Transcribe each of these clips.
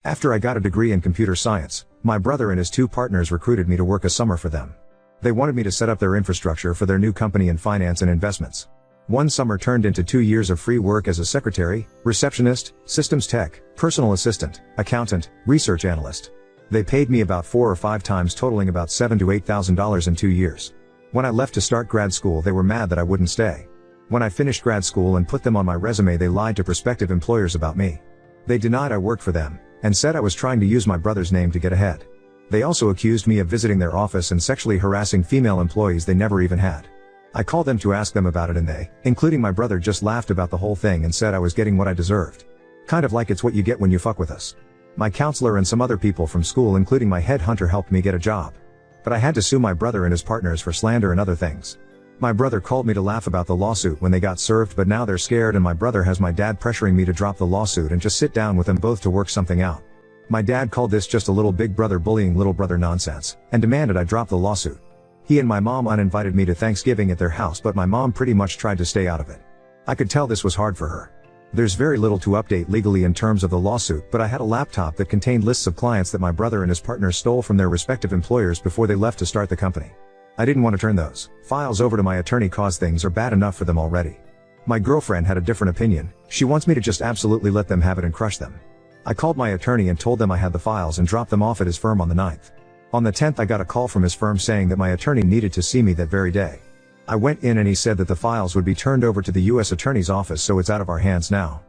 After I got a degree in computer science, my brother and his two partners recruited me to work a summer for them. They wanted me to set up their infrastructure for their new company in finance and investments. One summer turned into 2 years of free work as a secretary, receptionist, systems tech, personal assistant, accountant, research analyst. They paid me about 4 or 5 times, totaling about $7,000 to $8,000 in 2 years. When I left to start grad school, they were mad that I wouldn't stay. When I finished grad school and put them on my resume, they lied to prospective employers about me. They denied I worked for them, and said I was trying to use my brother's name to get ahead. They also accused me of visiting their office and sexually harassing female employees they never even had. I called them to ask them about it, and they, including my brother, just laughed about the whole thing and said I was getting what I deserved. Kind of like it's what you get when you fuck with us. My counselor and some other people from school, including my headhunter, helped me get a job. But I had to sue my brother and his partners for slander and other things. My brother called me to laugh about the lawsuit when they got served, but now they're scared, and my brother has my dad pressuring me to drop the lawsuit and just sit down with them both to work something out. My dad called this just a little big brother bullying little brother nonsense, and demanded I drop the lawsuit. He and my mom uninvited me to Thanksgiving at their house, but my mom pretty much tried to stay out of it. I could tell this was hard for her. There's very little to update legally in terms of the lawsuit, but I had a laptop that contained lists of clients that my brother and his partner stole from their respective employers before they left to start the company. I didn't want to turn those files over to my attorney cause things are bad enough for them already. My girlfriend had a different opinion. She wants me to just absolutely let them have it and crush them. I called my attorney and told them I had the files and dropped them off at his firm on the 9th. On the 10th, I got a call from his firm saying that my attorney needed to see me that very day. I went in and he said that the files would be turned over to the U.S. Attorney's office, so it's out of our hands now.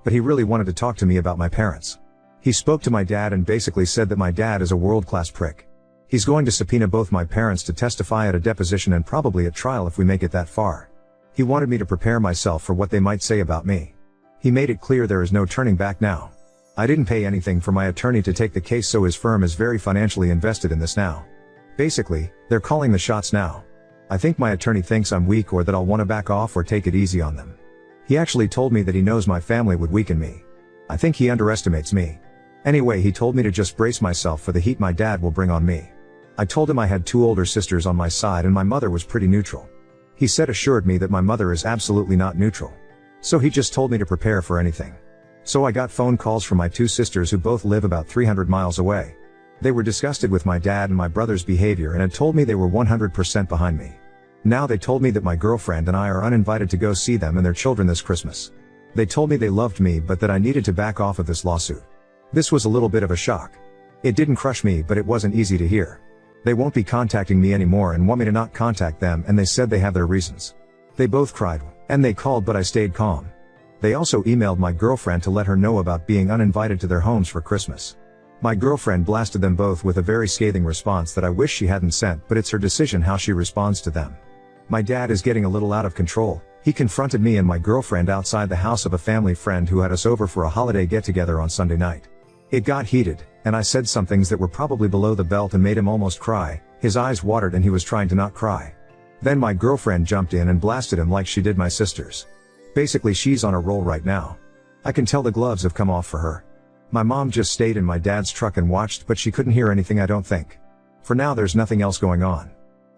But he really wanted to talk to me about my parents. He spoke to my dad and basically said that my dad is a world-class prick. He's going to subpoena both my parents to testify at a deposition and probably at trial if we make it that far. He wanted me to prepare myself for what they might say about me. He made it clear there is no turning back now. I didn't pay anything for my attorney to take the case, so his firm is very financially invested in this now. Basically, they're calling the shots now. I think my attorney thinks I'm weak, or that I'll want to back off or take it easy on them. He actually told me that he knows my family would weaken me. I think he underestimates me. Anyway, he told me to just brace myself for the heat my dad will bring on me. I told him I had 2 older sisters on my side and my mother was pretty neutral. He assured me that my mother is absolutely not neutral. So he just told me to prepare for anything. So I got phone calls from my 2 sisters who both live about 300 miles away. They were disgusted with my dad and my brother's behavior and had told me they were 100% behind me. Now they told me that my girlfriend and I are uninvited to go see them and their children this Christmas. They told me they loved me but that I needed to back off of this lawsuit. This was a little bit of a shock. It didn't crush me, but it wasn't easy to hear. They won't be contacting me anymore and want me to not contact them, and they said they have their reasons. They both cried, and they called, but I stayed calm. They also emailed my girlfriend to let her know about being uninvited to their homes for Christmas. My girlfriend blasted them both with a very scathing response that I wish she hadn't sent, but it's her decision how she responds to them. My dad is getting a little out of control. He confronted me and my girlfriend outside the house of a family friend who had us over for a holiday get-together on Sunday night. It got heated, and I said some things that were probably below the belt and made him almost cry. His eyes watered and he was trying to not cry. Then my girlfriend jumped in and blasted him like she did my sisters. Basically, she's on a roll right now. I can tell the gloves have come off for her. My mom just stayed in my dad's truck and watched, but she couldn't hear anything, I don't think. For now, there's nothing else going on.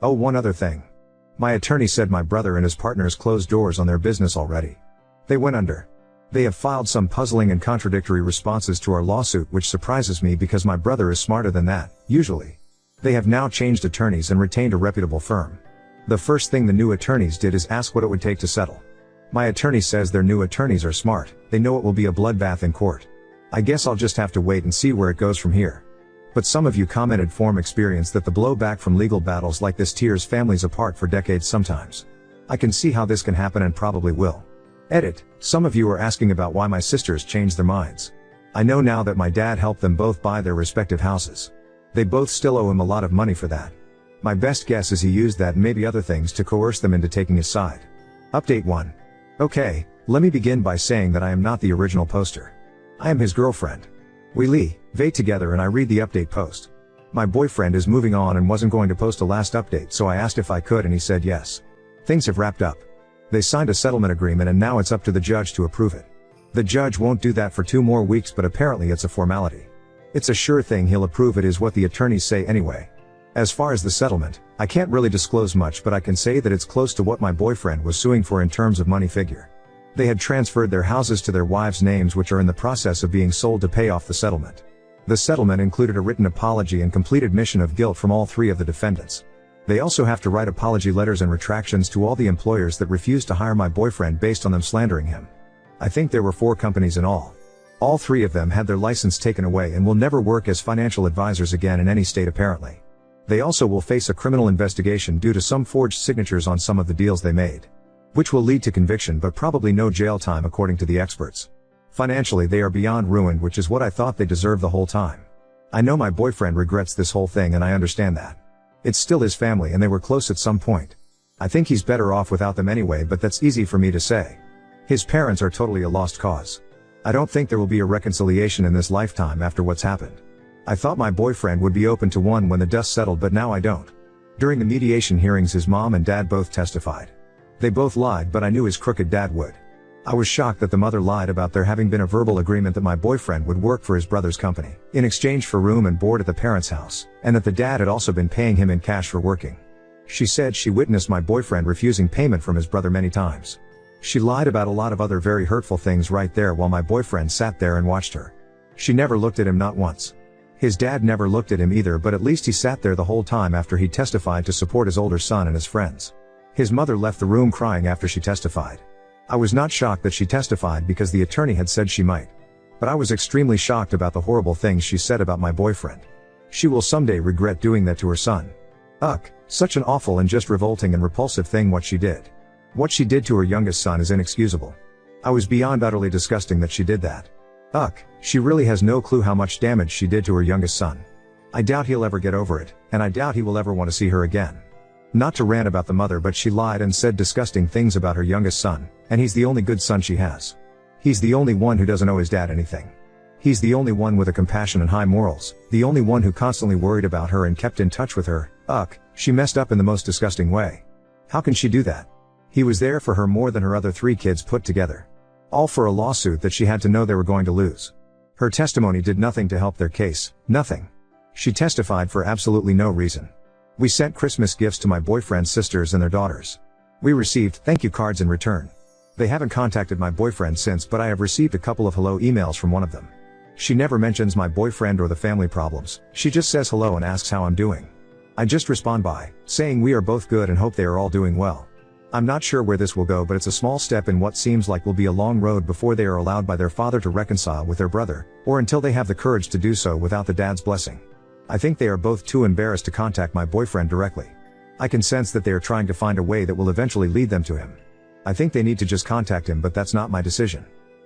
Oh, one other thing. My attorney said my brother and his partners closed doors on their business already. They went under. They have filed some puzzling and contradictory responses to our lawsuit, which surprises me because my brother is smarter than that, usually. They have now changed attorneys and retained a reputable firm. The first thing the new attorneys did is ask what it would take to settle. My attorney says their new attorneys are smart. They know it will be a bloodbath in court. I guess I'll just have to wait and see where it goes from here. But some of you commented from experience that the blowback from legal battles like this tears families apart for decades sometimes. I can see how this can happen and probably will. Edit. Some of you are asking about why my sisters changed their minds. I know now that my dad helped them both buy their respective houses. They both still owe him a lot of money for that. My best guess is he used that and maybe other things to coerce them into taking his side. Update 1. Okay, let me begin by saying that I am not the original poster. I am his girlfriend. We live together and I read the update post. My boyfriend is moving on and wasn't going to post a last update, so I asked if I could and he said yes. Things have wrapped up. They signed a settlement agreement and now it's up to the judge to approve it. The judge won't do that for 2 more weeks, but apparently it's a formality. It's a sure thing he'll approve it, is what the attorneys say anyway. As far as the settlement, I can't really disclose much, but I can say that it's close to what my boyfriend was suing for in terms of money figure. They had transferred their houses to their wives' names, which are in the process of being sold to pay off the settlement. The settlement included a written apology and complete admission of guilt from all three of the defendants. They also have to write apology letters and retractions to all the employers that refused to hire my boyfriend based on them slandering him. I think there were 4 companies in all. All 3 of them had their license taken away and will never work as financial advisors again in any state apparently. They also will face a criminal investigation due to some forged signatures on some of the deals they made, which will lead to conviction but probably no jail time according to the experts. Financially they are beyond ruined, which is what I thought they deserved the whole time. I know my boyfriend regrets this whole thing and I understand that. It's still his family and they were close at some point. I think he's better off without them anyway, but that's easy for me to say. His parents are totally a lost cause. I don't think there will be a reconciliation in this lifetime after what's happened. I thought my boyfriend would be open to one when the dust settled, but now I don't. During the mediation hearings his mom and dad both testified. They both lied, but I knew his crooked dad would. I was shocked that the mother lied about there having been a verbal agreement that my boyfriend would work for his brother's company in exchange for room and board at the parents' house, and that the dad had also been paying him in cash for working. She said she witnessed my boyfriend refusing payment from his brother many times. She lied about a lot of other very hurtful things right there while my boyfriend sat there and watched her. She never looked at him, not once. His dad never looked at him either, but at least he sat there the whole time after he testified to support his older son and his friends. His mother left the room crying after she testified. I was not shocked that she testified because the attorney had said she might. But I was extremely shocked about the horrible things she said about my boyfriend. She will someday regret doing that to her son. Ugh, such an awful and just revolting and repulsive thing what she did. What she did to her youngest son is inexcusable. I was beyond utterly disgusting that she did that. Ugh, she really has no clue how much damage she did to her youngest son. I doubt he'll ever get over it, and I doubt he will ever want to see her again. Not to rant about the mother, but she lied and said disgusting things about her youngest son, and he's the only good son she has. He's the only one who doesn't owe his dad anything. He's the only one with a compassion and high morals, the only one who constantly worried about her and kept in touch with her. Ugh, she messed up in the most disgusting way. How can she do that? He was there for her more than her other 3 kids put together. All for a lawsuit that she had to know they were going to lose. Her testimony did nothing to help their case, nothing. She testified for absolutely no reason. We sent Christmas gifts to my boyfriend's sisters and their daughters. We received thank you cards in return. They haven't contacted my boyfriend since, but I have received a couple of hello emails from one of them. She never mentions my boyfriend or the family problems, she just says hello and asks how I'm doing. I just respond by saying we are both good and hope they are all doing well. I'm not sure where this will go, but it's a small step in what seems like will be a long road before they are allowed by their father to reconcile with their brother, or until they have the courage to do so without the dad's blessing. I think they are both too embarrassed to contact my boyfriend directly. I can sense that they are trying to find a way that will eventually lead them to him. I think they need to just contact him, but that's not my decision.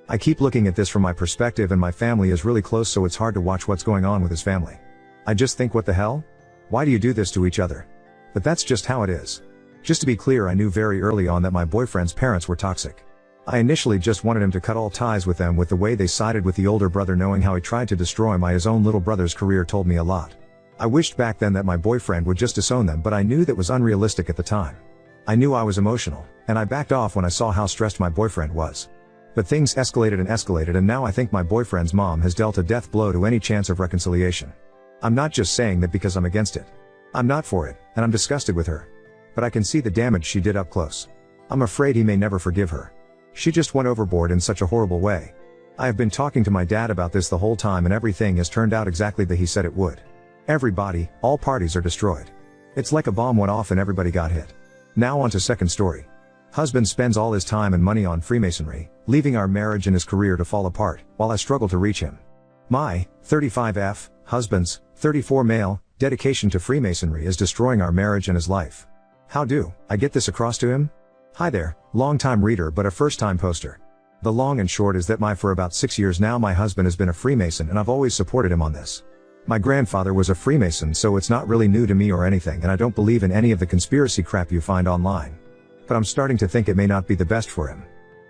I keep looking at this from my perspective, and my family is really close, so it's hard to watch what's going on with his family. I just think, what the hell? Why do you do this to each other? But that's just how it is. Just to be clear, I knew very early on that my boyfriend's parents were toxic. I initially just wanted him to cut all ties with them. With the way they sided with the older brother, knowing how he tried to destroy his own little brother's career, told me a lot. I wished back then that my boyfriend would just disown them, but I knew that was unrealistic at the time. I knew I was emotional, and I backed off when I saw how stressed my boyfriend was. But things escalated, and now I think my boyfriend's mom has dealt a death blow to any chance of reconciliation. I'm not just saying that because I'm against it. I'm not for it, and I'm disgusted with her. But I can see the damage she did up close. I'm afraid he may never forgive her. She just went overboard in such a horrible way. I have been talking to my dad about this the whole time, and everything has turned out exactly the he said it would. Everybody, all parties are destroyed. It's like a bomb went off and everybody got hit. Now on to second story. Husband spends all his time and money on Freemasonry, leaving our marriage and his career to fall apart, while I struggle to reach him. My 35F, husband's 34 male, dedication to Freemasonry is destroying our marriage and his life. How do I get this across to him? Hi there, long-time reader but a first-time poster. The long and short is that for about 6 years now my husband has been a Freemason, and I've always supported him on this. My grandfather was a Freemason, so it's not really new to me or anything, and I don't believe in any of the conspiracy crap you find online. But I'm starting to think it may not be the best for him.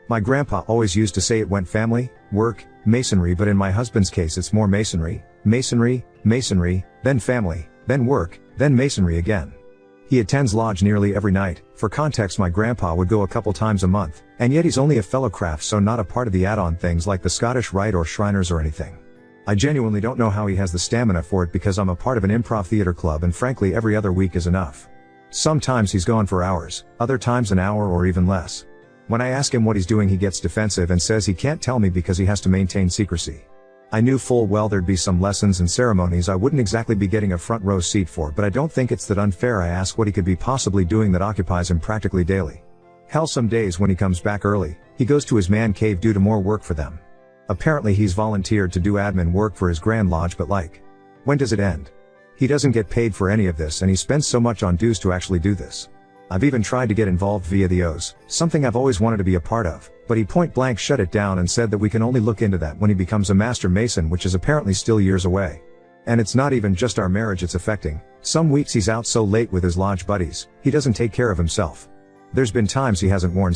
My grandpa always used to say it went family, work, masonry, but in my husband's case it's more masonry, masonry, masonry, then family, then work, then masonry again. He attends lodge nearly every night. For context, my grandpa would go a couple times a month, and yet he's only a fellow craft, so not a part of the add-on things like the Scottish Rite or Shriners or anything. I genuinely don't know how he has the stamina for it, because I'm a part of an improv theater club, and frankly every other week is enough. Sometimes he's gone for hours, other times an hour or even less. When I ask him what he's doing, he gets defensive and says he can't tell me because he has to maintain secrecy. I knew full well there'd be some lessons and ceremonies I wouldn't exactly be getting a front row seat for, but I don't think it's that unfair. I ask what he could be possibly doing that occupies him practically daily. Hell, some days when he comes back early, he goes to his man cave due to more work for them. Apparently he's volunteered to do admin work for his Grand Lodge, but when does it end? He doesn't get paid for any of this, and he spends so much on dues to actually do this. I've even tried to get involved via the O's, something I've always wanted to be a part of, but he point blank shut it down and said that we can only look into that when he becomes a master mason, which is apparently still years away. And it's not even just our marriage it's affecting. Some weeks he's out so late with his lodge buddies, he doesn't take care of himself. There's been times he hasn't worn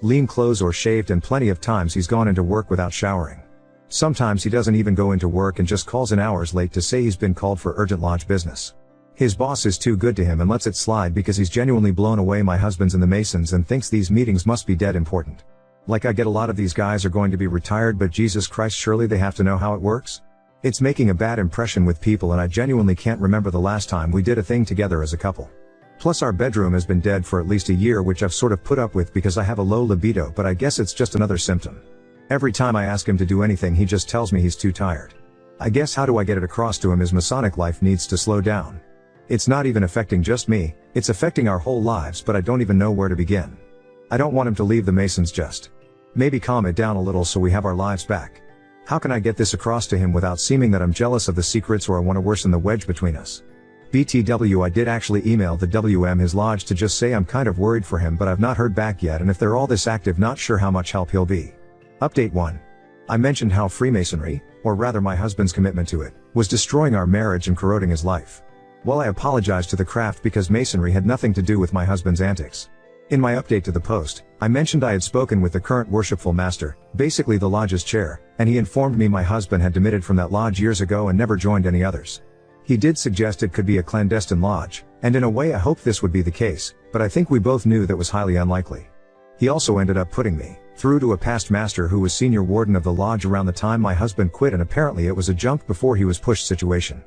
lean clothes or shaved, and plenty of times he's gone into work without showering. Sometimes he doesn't even go into work and just calls in hours late to say he's been called for urgent lodge business. His boss is too good to him and lets it slide because he's genuinely blown away my husband's and the Masons and thinks these meetings must be dead important. I get a lot of these guys are going to be retired, but Jesus Christ, surely they have to know how it works? It's making a bad impression with people, and I genuinely can't remember the last time we did a thing together as a couple. Plus our bedroom has been dead for at least a year, which I've sort of put up with because I have a low libido, but I guess it's just another symptom. Every time I ask him to do anything he just tells me he's too tired. I guess how do I get it across to him his Masonic life needs to slow down. It's not even affecting just me, it's affecting our whole lives, but I don't even know where to begin. I don't want him to leave the Masons, just maybe calm it down a little so we have our lives back. How can I get this across to him without seeming that I'm jealous of the secrets or I want to worsen the wedge between us? BTW, I did actually email the WM his lodge to just say I'm kind of worried for him, but I've not heard back yet, and if they're all this active, not sure how much help he'll be. Update 1. I mentioned how Freemasonry, or rather my husband's commitment to it, was destroying our marriage and corroding his life. Well, I apologized to the craft because Masonry had nothing to do with my husband's antics. In my update to the post, I mentioned I had spoken with the current worshipful master, basically the lodge's chair, and he informed me my husband had demitted from that lodge years ago and never joined any others. He did suggest it could be a clandestine lodge, and in a way I hoped this would be the case, but I think we both knew that was highly unlikely. He also ended up putting me through to a past master who was senior warden of the lodge around the time my husband quit, and apparently it was a jump before he was pushed situation.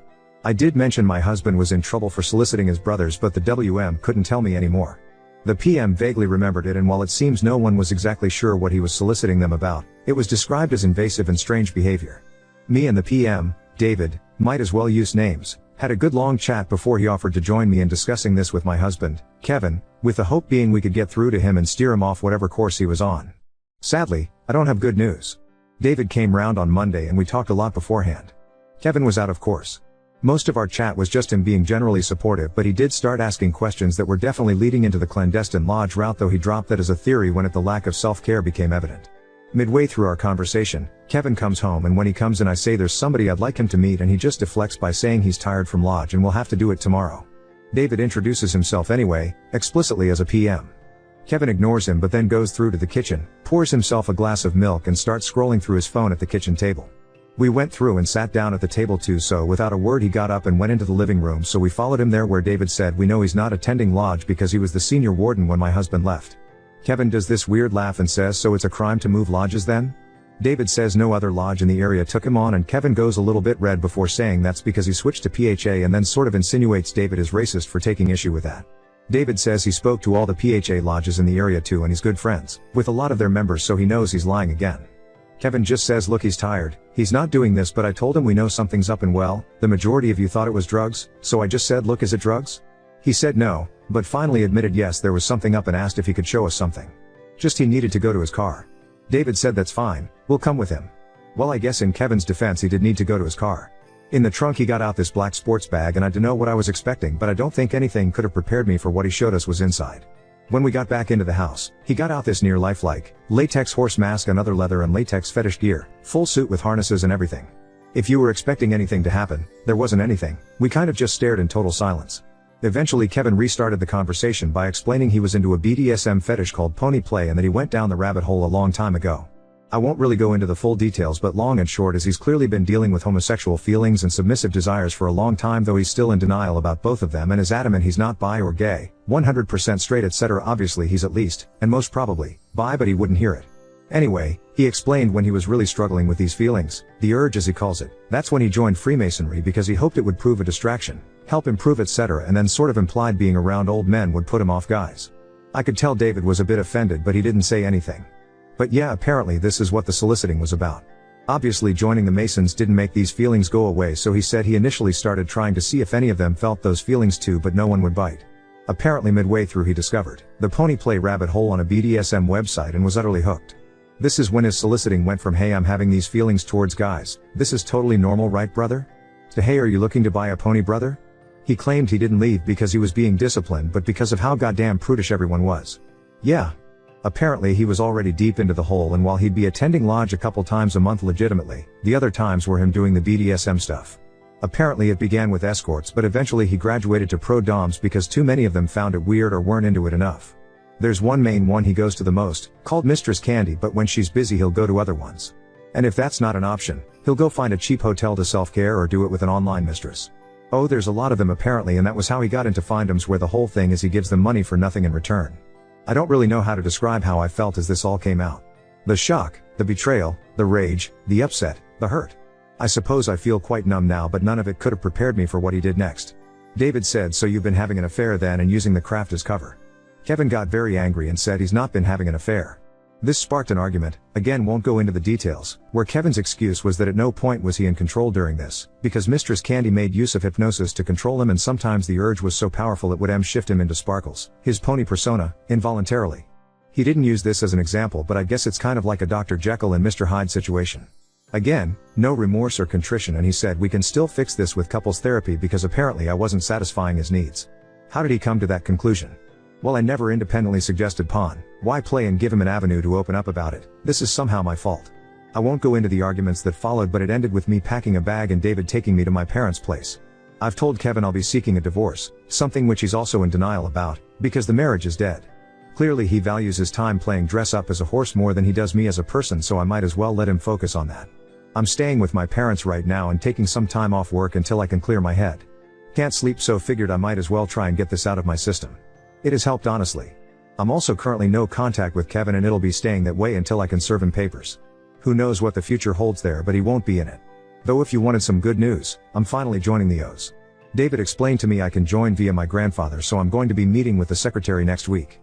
I did mention my husband was in trouble for soliciting his brothers, but the WM couldn't tell me anymore. The PM vaguely remembered it, and while it seems no one was exactly sure what he was soliciting them about, it was described as invasive and strange behavior. Me and the PM, David, might as well use names, had a good long chat before he offered to join me in discussing this with my husband, Kevin, with the hope being we could get through to him and steer him off whatever course he was on. Sadly, I don't have good news. David came round on Monday and we talked a lot beforehand. Kevin was out, of course. Most of our chat was just him being generally supportive, but he did start asking questions that were definitely leading into the clandestine lodge route, though he dropped that as a theory when the lack of self-care became evident. Midway through our conversation, Kevin comes home, and when he comes in I say there's somebody I'd like him to meet, and he just deflects by saying he's tired from lodge and will have to do it tomorrow. David introduces himself anyway, explicitly as a PM. Kevin ignores him but then goes through to the kitchen, pours himself a glass of milk and starts scrolling through his phone at the kitchen table. We went through and sat down at the table too, so without a word he got up and went into the living room, so we followed him there, where David said we know he's not attending lodge because he was the senior warden when my husband left. Kevin does this weird laugh and says, so it's a crime to move lodges then? David says no other lodge in the area took him on, and Kevin goes a little bit red before saying that's because he switched to PHA, and then sort of insinuates David is racist for taking issue with that. David says he spoke to all the PHA lodges in the area too, and he's good friends with a lot of their members, so he knows he's lying again. Kevin just says look, he's tired, he's not doing this, but I told him we know something's up, and well, the majority of you thought it was drugs, so I just said look, is it drugs? He said no, but finally admitted yes, there was something up, and asked if he could show us something. Just he needed to go to his car. David said that's fine, we'll come with him. Well, I guess in Kevin's defense he did need to go to his car. In the trunk he got out this black sports bag, and I don't know what I was expecting, but I don't think anything could have prepared me for what he showed us was inside. When we got back into the house, he got out this near lifelike latex horse mask and other leather and latex fetish gear, full suit with harnesses and everything. If you were expecting anything to happen, there wasn't anything. We kind of just stared in total silence. Eventually Kevin restarted the conversation by explaining he was into a BDSM fetish called pony play and that he went down the rabbit hole a long time ago. I won't really go into the full details, but long and short is he's clearly been dealing with homosexual feelings and submissive desires for a long time, though he's still in denial about both of them and is adamant he's not bi or gay, 100% straight, etc. Obviously he's at least, and most probably, bi, but he wouldn't hear it. Anyway, he explained when he was really struggling with these feelings, the urge as he calls it, that's when he joined Freemasonry because he hoped it would prove a distraction, help improve, etc., and then sort of implied being around old men would put him off guys. I could tell David was a bit offended, but he didn't say anything. But yeah, apparently this is what the soliciting was about. Obviously joining the Masons didn't make these feelings go away, so he said he initially started trying to see if any of them felt those feelings too, but no one would bite. Apparently midway through he discovered the pony play rabbit hole on a BDSM website and was utterly hooked. This is when his soliciting went from "Hey, I'm having these feelings towards guys, this is totally normal, right brother?" to "Hey, are you looking to buy a pony, brother?" He claimed he didn't leave because he was being disciplined, but because of how goddamn prudish everyone was. Yeah. Apparently he was already deep into the hole, and while he'd be attending lodge a couple times a month legitimately, the other times were him doing the BDSM stuff. Apparently it began with escorts, but eventually he graduated to pro doms because too many of them found it weird or weren't into it enough. There's one main one he goes to the most, called Mistress Candy, but when she's busy he'll go to other ones. And if that's not an option, he'll go find a cheap hotel to self-care or do it with an online mistress. Oh, there's a lot of them apparently, and that was how he got into findoms, where the whole thing is he gives them money for nothing in return. I don't really know how to describe how I felt as this all came out. The shock, the betrayal, the rage, the upset, the hurt. I suppose I feel quite numb now, but none of it could have prepared me for what he did next. David said, "So you've been having an affair then, and using the craft as cover?" Kevin got very angry and said he's not been having an affair. This sparked an argument, again won't go into the details, where Kevin's excuse was that at no point was he in control during this, because Mistress Candy made use of hypnosis to control him, and sometimes the urge was so powerful it would shift him into Sparkles, his pony persona, involuntarily. He didn't use this as an example, but I guess it's kind of like a Dr. Jekyll and Mr. Hyde situation. Again, no remorse or contrition, and he said we can still fix this with couples therapy because apparently I wasn't satisfying his needs. How did he come to that conclusion? Well, I never independently suggested pawn. Why play and give him an avenue to open up about it? This is somehow my fault. I won't go into the arguments that followed, but it ended with me packing a bag and David taking me to my parents' place. I've told Kevin I'll be seeking a divorce, something which he's also in denial about, because the marriage is dead. Clearly he values his time playing dress up as a horse more than he does me as a person, so I might as well let him focus on that. I'm staying with my parents right now and taking some time off work until I can clear my head. Can't sleep, so figured I might as well try and get this out of my system. It has helped, honestly. I'm also currently no contact with Kevin, and it'll be staying that way until I can serve him papers. Who knows what the future holds there, but he won't be in it. Though if you wanted some good news, I'm finally joining the O's. David explained to me I can join via my grandfather, so I'm going to be meeting with the secretary next week.